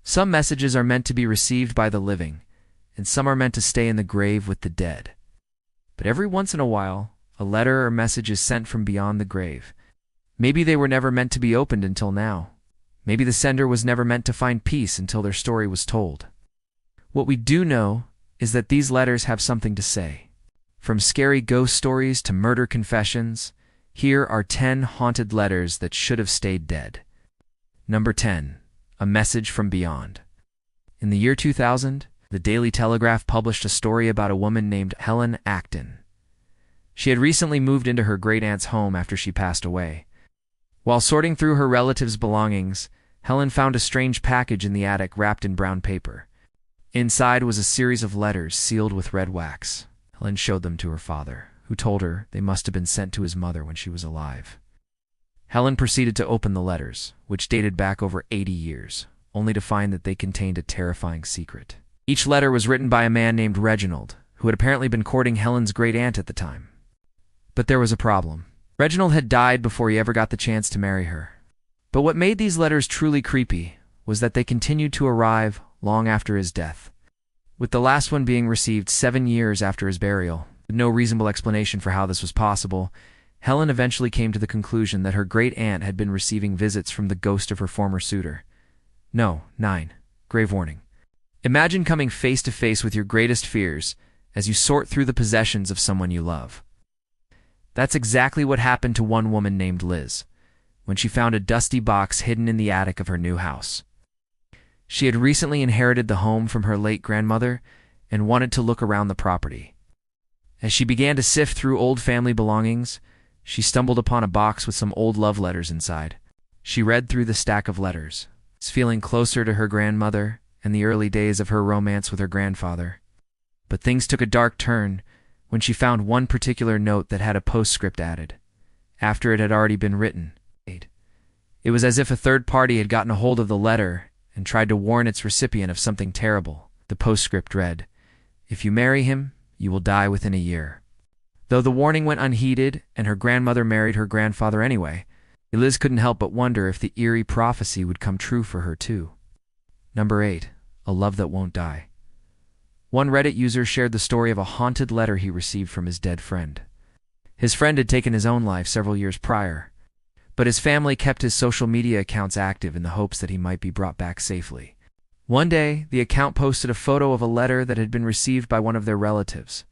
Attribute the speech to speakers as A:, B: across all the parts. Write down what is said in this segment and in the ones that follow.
A: Some messages are meant to be received by the living, and some are meant to stay in the grave with the dead. But every once in a while, a letter or message is sent from beyond the grave. Maybe they were never meant to be opened until now. Maybe the sender was never meant to find peace until their story was told. What we do know is that these letters have something to say. From scary ghost stories to murder confessions, here are 10 haunted letters that should have stayed dead. Number 10. A Message from Beyond. In the year 2000, the Daily Telegraph published a story about a woman named Helen Acton. She had recently moved into her great-aunt's home after she passed away. While sorting through her relatives' belongings, Helen found a strange package in the attic wrapped in brown paper. Inside was a series of letters sealed with red wax. Helen showed them to her father, who told her they must have been sent to his mother when she was alive. Helen proceeded to open the letters, which dated back over 80 years, only to find that they contained a terrifying secret. Each letter was written by a man named Reginald, who had apparently been courting Helen's great-aunt at the time. But there was a problem. Reginald had died before he ever got the chance to marry her. But what made these letters truly creepy was that they continued to arrive long after his death, with the last one being received 7 years after his burial. With no reasonable explanation for how this was possible, Helen eventually came to the conclusion that her great-aunt had been receiving visits from the ghost of her former suitor. No, 9. Grave warning. Imagine coming face to face with your greatest fears as you sort through the possessions of someone you love. That's exactly what happened to one woman named Liz, when she found a dusty box hidden in the attic of her new house. She had recently inherited the home from her late grandmother and wanted to look around the property. As she began to sift through old family belongings, she stumbled upon a box with some old love letters inside. She read through the stack of letters, feeling closer to her grandmother and the early days of her romance with her grandfather. But things took a dark turn when she found one particular note that had a postscript added, after it had already been written. It was as if a third party had gotten a hold of the letter and tried to warn its recipient of something terrible. The postscript read, "If you marry him, you will die within a year." Though the warning went unheeded and her grandmother married her grandfather anyway, Liz couldn't help but wonder if the eerie prophecy would come true for her too. Number 8. A Love That Won't Die. One Reddit user shared the story of a haunted letter he received from his dead friend. His friend had taken his own life several years prior, but his family kept his social media accounts active in the hopes that he might be brought back safely. One day, the account posted a photo of a letter that had been received by one of their relatives.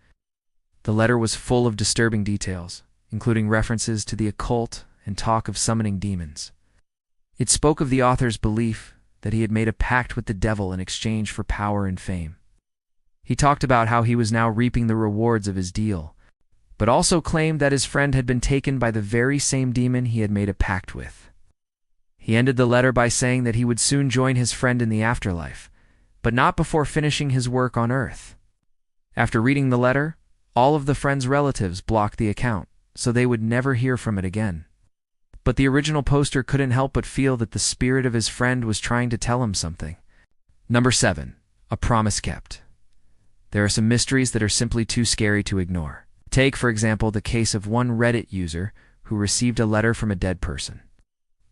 A: The letter was full of disturbing details, including references to the occult and talk of summoning demons. It spoke of the author's belief that he had made a pact with the devil in exchange for power and fame. He talked about how he was now reaping the rewards of his deal, but also claimed that his friend had been taken by the very same demon he had made a pact with. He ended the letter by saying that he would soon join his friend in the afterlife, but not before finishing his work on Earth. After reading the letter, all of the friend's relatives blocked the account, so they would never hear from it again. But the original poster couldn't help but feel that the spirit of his friend was trying to tell him something. Number 7. A Promise Kept. There are some mysteries that are simply too scary to ignore. Take, for example, the case of one Reddit user who received a letter from a dead person.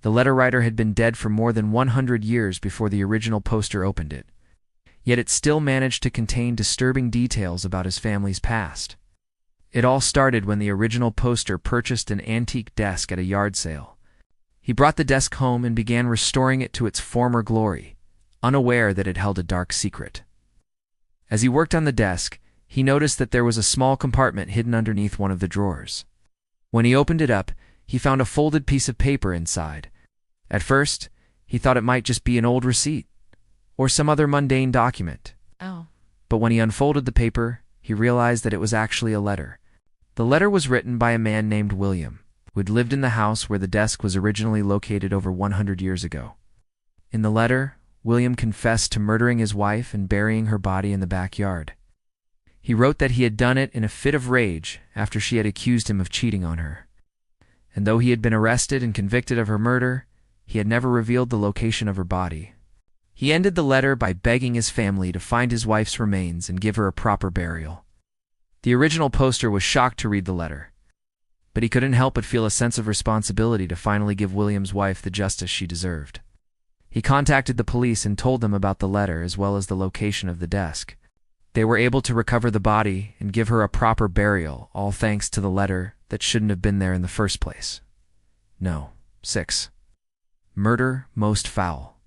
A: The letter writer had been dead for more than 100 years before the original poster opened it, yet it still managed to contain disturbing details about his family's past. It all started when the original poster purchased an antique desk at a yard sale. He brought the desk home and began restoring it to its former glory, unaware that it held a dark secret. As he worked on the desk, he noticed that there was a small compartment hidden underneath one of the drawers. When he opened it up, he found a folded piece of paper inside. At first, he thought it might just be an old receipt or some other mundane document. But when he unfolded the paper, he realized that it was actually a letter. The letter was written by a man named William, who had lived in the house where the desk was originally located over 100 years ago. In the letter, William confessed to murdering his wife and burying her body in the backyard. He wrote that he had done it in a fit of rage after she had accused him of cheating on her. And though he had been arrested and convicted of her murder, he had never revealed the location of her body. He ended the letter by begging his family to find his wife's remains and give her a proper burial. The original poster was shocked to read the letter, but he couldn't help but feel a sense of responsibility to finally give William's wife the justice she deserved. He contacted the police and told them about the letter as well as the location of the desk. They were able to recover the body and give her a proper burial, all thanks to the letter that shouldn't have been there in the first place. No. 6. Murder most foul.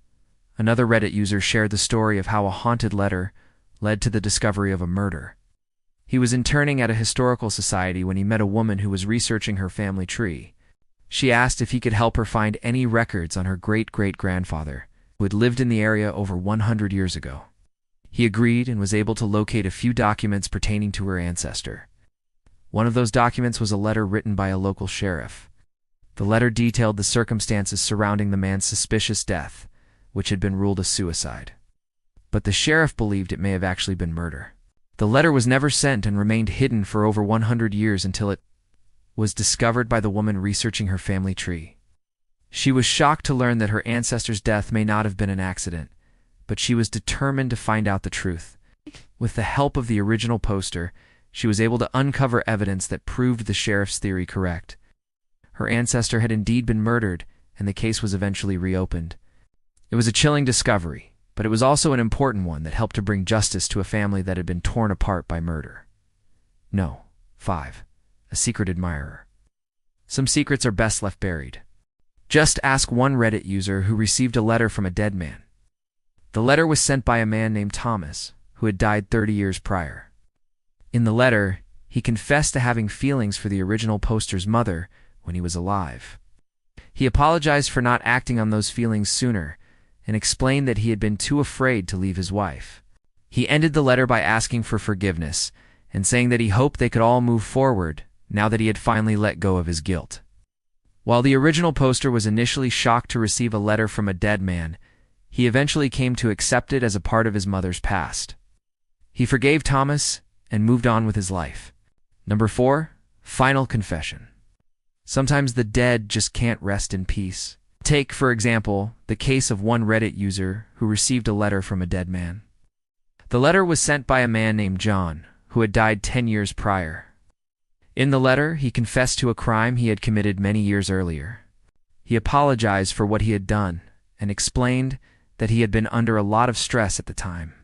A: Another Reddit user shared the story of how a haunted letter led to the discovery of a murder. He was interning at a historical society when he met a woman who was researching her family tree. She asked if he could help her find any records on her great-great-grandfather, who had lived in the area over 100 years ago. He agreed and was able to locate a few documents pertaining to her ancestor. One of those documents was a letter written by a local sheriff. The letter detailed the circumstances surrounding the man's suspicious death, which had been ruled a suicide. But the sheriff believed it may have actually been murder. The letter was never sent and remained hidden for over 100 years until it was discovered by the woman researching her family tree. She was shocked to learn that her ancestor's death may not have been an accident, but she was determined to find out the truth. With the help of the original poster, she was able to uncover evidence that proved the sheriff's theory correct. Her ancestor had indeed been murdered, and the case was eventually reopened. It was a chilling discovery, but it was also an important one that helped to bring justice to a family that had been torn apart by murder. No. 5. A secret admirer. Some secrets are best left buried. Just ask one Reddit user who received a letter from a dead man. The letter was sent by a man named Thomas, who had died 30 years prior. In the letter, he confessed to having feelings for the original poster's mother when he was alive. He apologized for not acting on those feelings sooner and explained that he had been too afraid to leave his wife. He ended the letter by asking for forgiveness and saying that he hoped they could all move forward now that he had finally let go of his guilt. While the original poster was initially shocked to receive a letter from a dead man, he eventually came to accept it as a part of his mother's past. He forgave Thomas and moved on with his life. Number 4. Final confession. Sometimes the dead just can't rest in peace. Take, for example, the case of one Reddit user who received a letter from a dead man. The letter was sent by a man named John, who had died 10 years prior. In the letter, he confessed to a crime he had committed many years earlier. He apologized for what he had done and explained that he had been under a lot of stress at the time.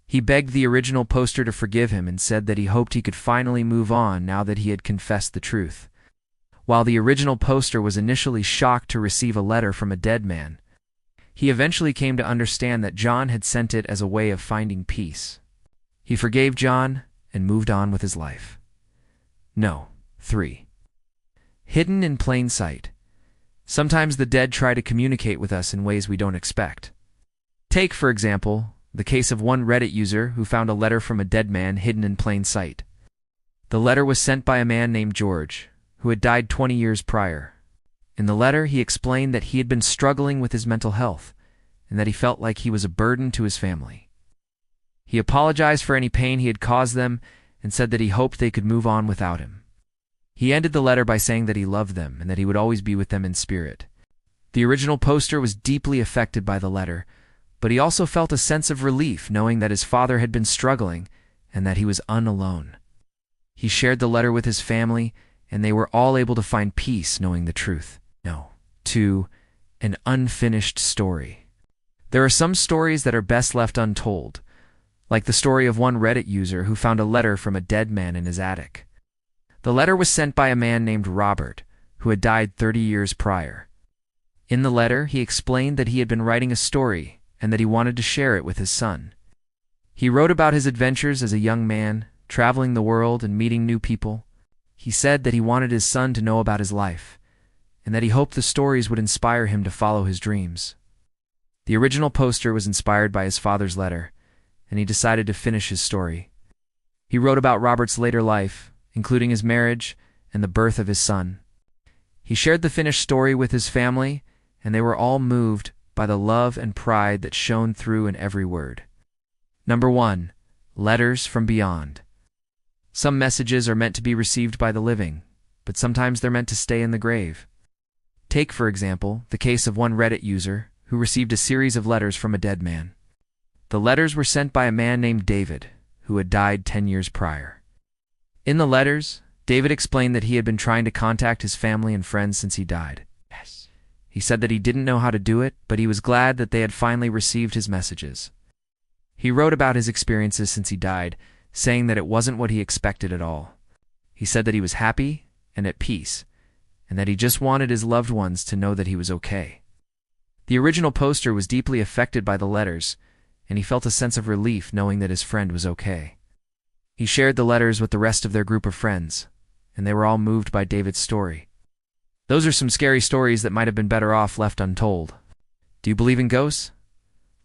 A: He begged the original poster to forgive him and said that he hoped he could finally move on now that he had confessed the truth. While the original poster was initially shocked to receive a letter from a dead man, he eventually came to understand that John had sent it as a way of finding peace. He forgave John and moved on with his life. No. 3. Hidden in plain sight. Sometimes the dead try to communicate with us in ways we don't expect. Take, for example, the case of one Reddit user who found a letter from a dead man hidden in plain sight. The letter was sent by a man named George, who had died 20 years prior. In the letter, he explained that he had been struggling with his mental health and that he felt like he was a burden to his family. He apologized for any pain he had caused them and said that he hoped they could move on without him. He ended the letter by saying that he loved them and that he would always be with them in spirit. The original poster was deeply affected by the letter, but he also felt a sense of relief knowing that his father had been struggling and that he was unalone. He shared the letter with his family, and they were all able to find peace knowing the truth. No. 2. An unfinished story. There are some stories that are best left untold, like the story of one Reddit user who found a letter from a dead man in his attic. The letter was sent by a man named Robert, who had died 30 years prior. In the letter, he explained that he had been writing a story and that he wanted to share it with his son. He wrote about his adventures as a young man, traveling the world and meeting new people. He said that he wanted his son to know about his life, and that he hoped the stories would inspire him to follow his dreams. The original poster was inspired by his father's letter, and he decided to finish his story. He wrote about Robert's later life, including his marriage and the birth of his son. He shared the finished story with his family, and they were all moved by the love and pride that shone through in every word. Number 1. Letters from beyond. Some messages are meant to be received by the living, but sometimes they're meant to stay in the grave. Take, for example, the case of one Reddit user who received a series of letters from a dead man. The letters were sent by a man named David, who had died 10 years prior. In the letters, David explained that he had been trying to contact his family and friends since he died. He said that he didn't know how to do it, but he was glad that they had finally received his messages. He wrote about his experiences since he died, saying that it wasn't what he expected at all. He said that he was happy and at peace, and that he just wanted his loved ones to know that he was okay. The original poster was deeply affected by the letters, and he felt a sense of relief knowing that his friend was okay. He shared the letters with the rest of their group of friends, and they were all moved by David's story. Those are some scary stories that might have been better off left untold. Do you believe in ghosts?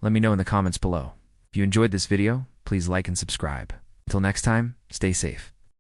A: Let me know in the comments below. If you enjoyed this video, please like and subscribe. Until next time, stay safe.